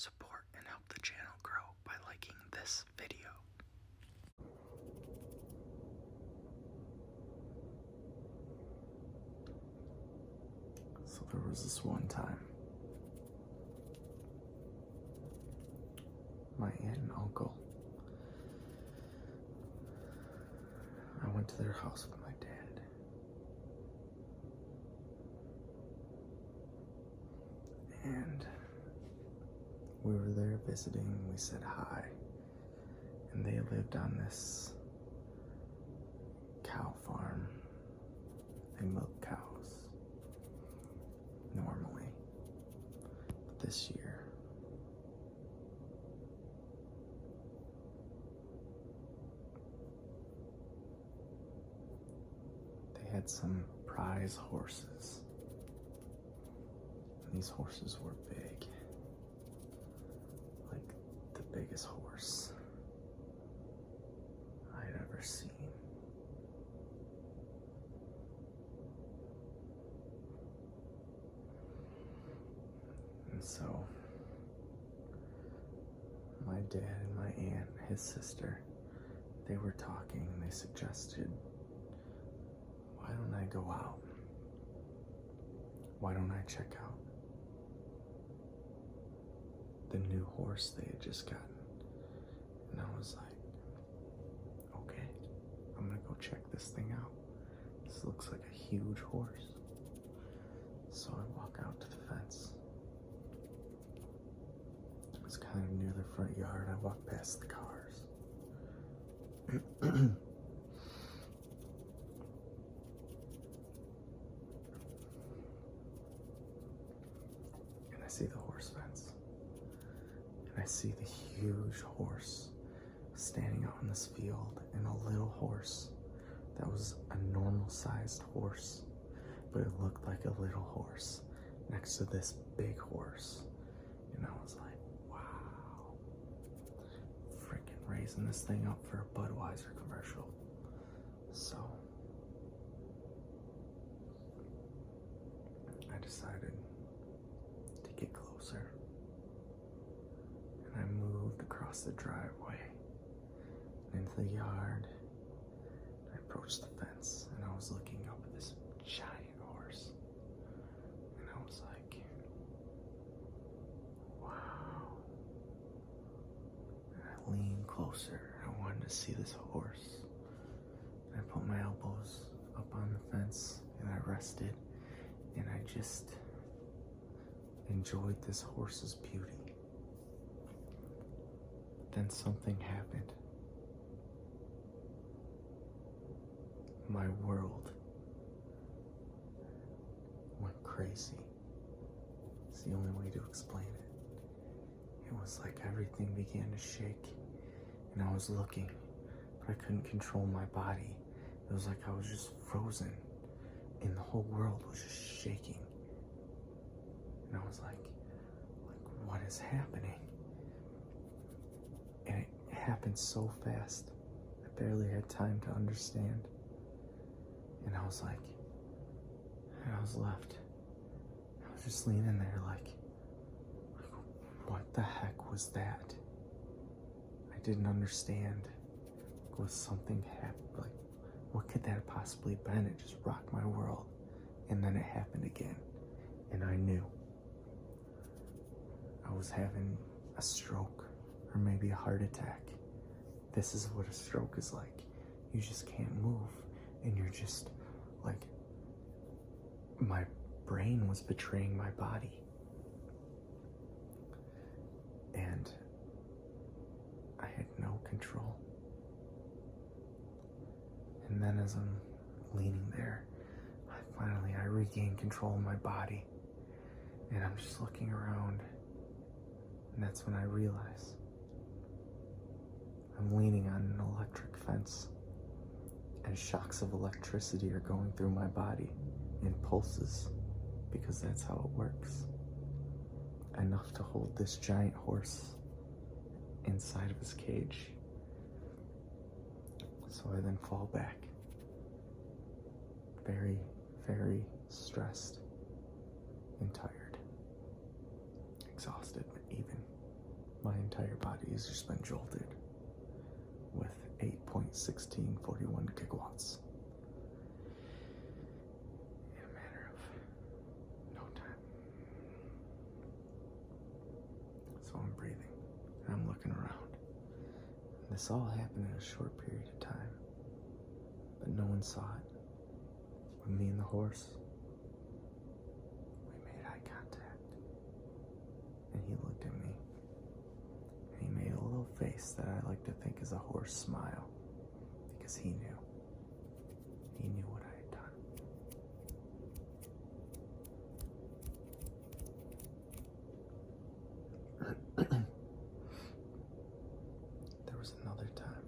support and help the channel grow by liking this video. So there was this one time, my aunt and uncle, I went to their house with my dad. And we were there visiting, we said hi, and they lived on this cow farm. They milk cows normally, but this year they had some prize horses. And these horses were big, like the biggest horse I'd ever seen. And so my dad and my aunt, his sister, they were talking and they suggested, why don't I go out? Why don't I check out the new horse they had just gotten? And I was like, okay, I'm gonna go check this thing out. This looks like a huge horse. So I walk out to the fence. It's kind of near the front yard. I walk past the cars. And I see the horse fence. And I see the huge horse standing out in this field, and a little horse that was a normal sized horse, but it looked like a little horse next to this big horse. And I was like, wow, freaking raising this thing up for a Budweiser commercial. So I decided to get closer, and I moved across the driveway into the yard. I approached the fence, and I was looking up at this giant horse, and I was like, wow. And I leaned closer. I wanted to see this horse. And I put my elbows up on the fence, and I rested, and I just enjoyed this horse's beauty. Then something happened. My world went crazy. It's the only way to explain it. It was like everything began to shake, and I was looking, but I couldn't control my body. It was like I was just frozen, and the whole world was just shaking. And I was like, what is happening? And it happened so fast, I barely had time to understand. And I was like, and I was left. I was just leaning there like, what the heck was that? I didn't understand. Was something happened? Like, what could that have possibly been? It just rocked my world. And then it happened again. And I knew I was having a stroke, or maybe a heart attack. This is what a stroke is like. You just can't move, and you're just like, my brain was betraying my body. And I had no control. And then as I'm leaning there, I regained control of my body, and I'm just looking around, and that's when I realize I'm leaning on an electric fence, and shocks of electricity are going through my body in pulses, because that's how it works. Enough to hold this giant horse inside of his cage. So I then fall back, very, very stressed and tired, exhausted even. My entire body has just been jolted with 8.1641 gigawatts in a matter of no time. So I'm breathing and I'm looking around. And this all happened in a short period of time, but no one saw it. When me and the horse, we made eye contact, and he looked at me, and he made a little face that I like to think is a horse smile, because he knew what I had done. There was another time.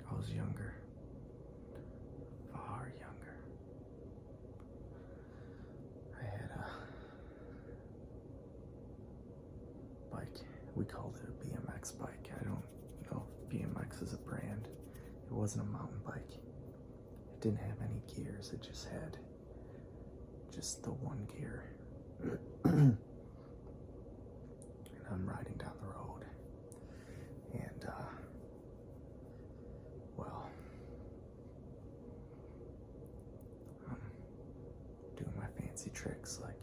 I was younger. Far younger. I had a bike. We called it a BMX bike. I don't know if BMX is a brand. It wasn't a mountain bike. It didn't have any gears. It just had the one gear. And I'm riding down the road. And, well, I'm doing my fancy tricks, like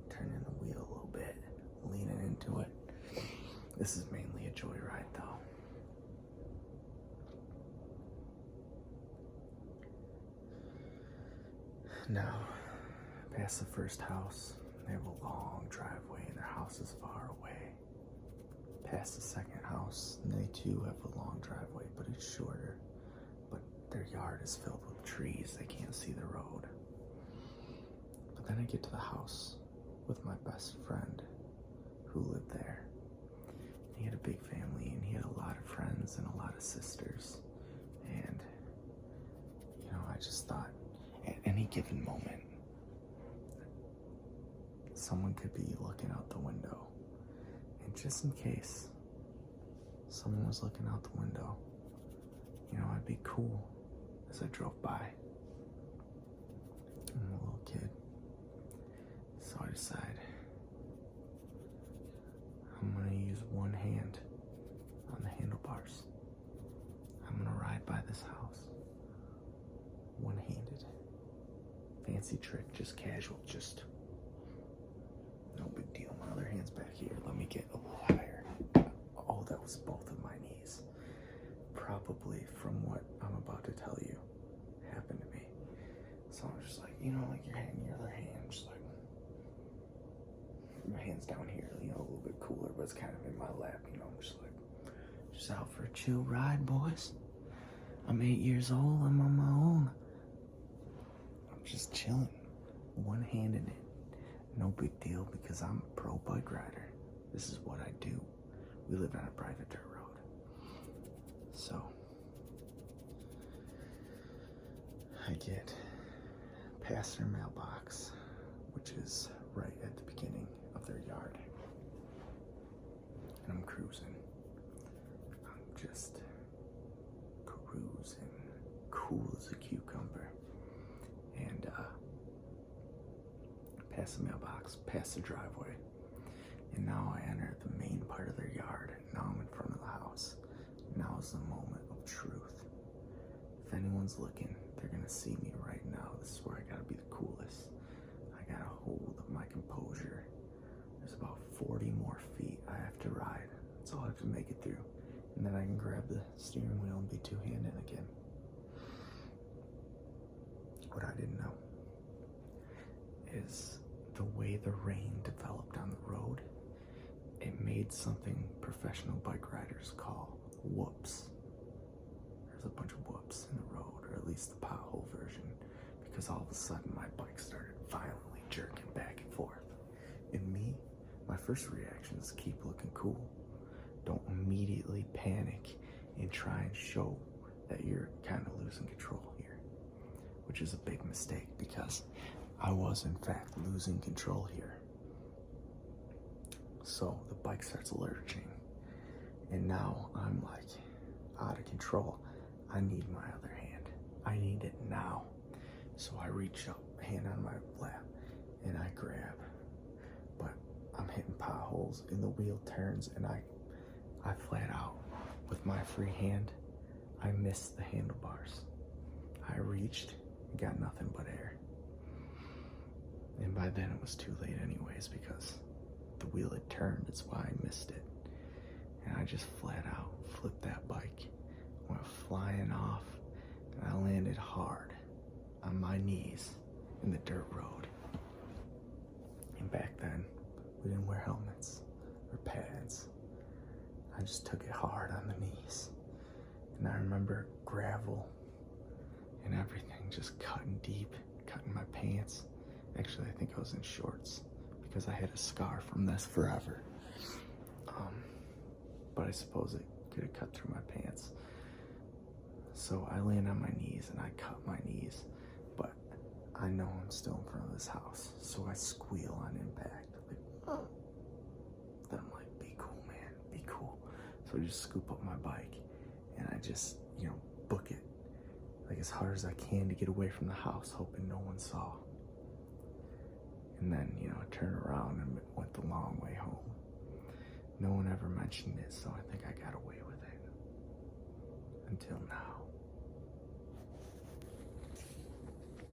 turning the wheel a little bit, leaning into it. This is mainly a joyride, though. Now, past the first house, they have a long driveway, and their house is far away. Past the second house, and they too have a long driveway, but it's shorter. But their yard is filled with trees, they can't see the road. But then I get to the house with my best friend who lived there. He had a big family, and he had a lot of friends and a lot of sisters. And, I just thought, at any given moment, someone could be looking out the window. And just in case someone was looking out the window, I'd be cool as I drove by. I'm a little kid. So I decide I'm gonna use one hand on the handlebars. I'm gonna ride by this house one-handed. Fancy trick, just casual, just no big deal. My other hand's back here. Let me get a little higher. Oh, that was both of my knees. Probably from what I'm about to tell you happened to me. So I'm just like, like your hand, your other hand, just like, my hand's down here, a little bit cooler, but it's kind of in my lap, I'm just like, just out for a chill ride, boys. I'm 8 years old, I'm on my own. I'm just chilling, one-handed it. No big deal because I'm a pro bike rider. This is what I do. We live on a private dirt road. So, I get past their mailbox, which is right at the beginning of their yard. And I'm cruising. I'm just cruising. Cool as a cucumber. And, past the mailbox, past the driveway. And now I enter the main part of their yard. Now I'm in front of the house. Now is the moment of truth. If anyone's looking, they're gonna see me right now. This is where I gotta be the coolest. I gotta hold my composure. There's about 40 more feet I have to ride. That's all I have to make it through. And then I can grab the steering wheel and be two-handed again. What I didn't know is the way the rain developed on the road, it made something professional bike riders call whoops. There's a bunch of whoops in the road, or at least the pothole version, because all of a sudden my bike started violently jerking back and forth. And me, my first reaction is keep looking cool. Don't immediately panic and try and show that you're kind of losing control here, which is a big mistake because I was in fact losing control here. So the bike starts lurching, and now I'm like out of control. I need my other hand. I need it now. So I reach up, hand on my lap, and I grab, but I'm hitting potholes and the wheel turns, and I flat out, with my free hand, I missed the handlebars. I reached and got nothing but air. And by then it was too late anyways, because the wheel had turned. That's why I missed it. And I just flat out flipped that bike, went flying off, and I landed hard on my knees in the dirt road. And back then, we didn't wear helmets or pads. I just took it hard on the knees. And I remember gravel and everything just cutting deep, cutting my pants. Actually, I think I was in shorts because I had a scar from this forever. But I suppose it could have cut through my pants. So I land on my knees and I cut my knees, but I know I'm still in front of this house. So I squeal on impact. Like, oh. Then I'm like, be cool, man, be cool. So I just scoop up my bike and I just, book it like as hard as I can to get away from the house, hoping no one saw. And then, I turned around and went the long way home. No one ever mentioned it, so I think I got away with it. Until now.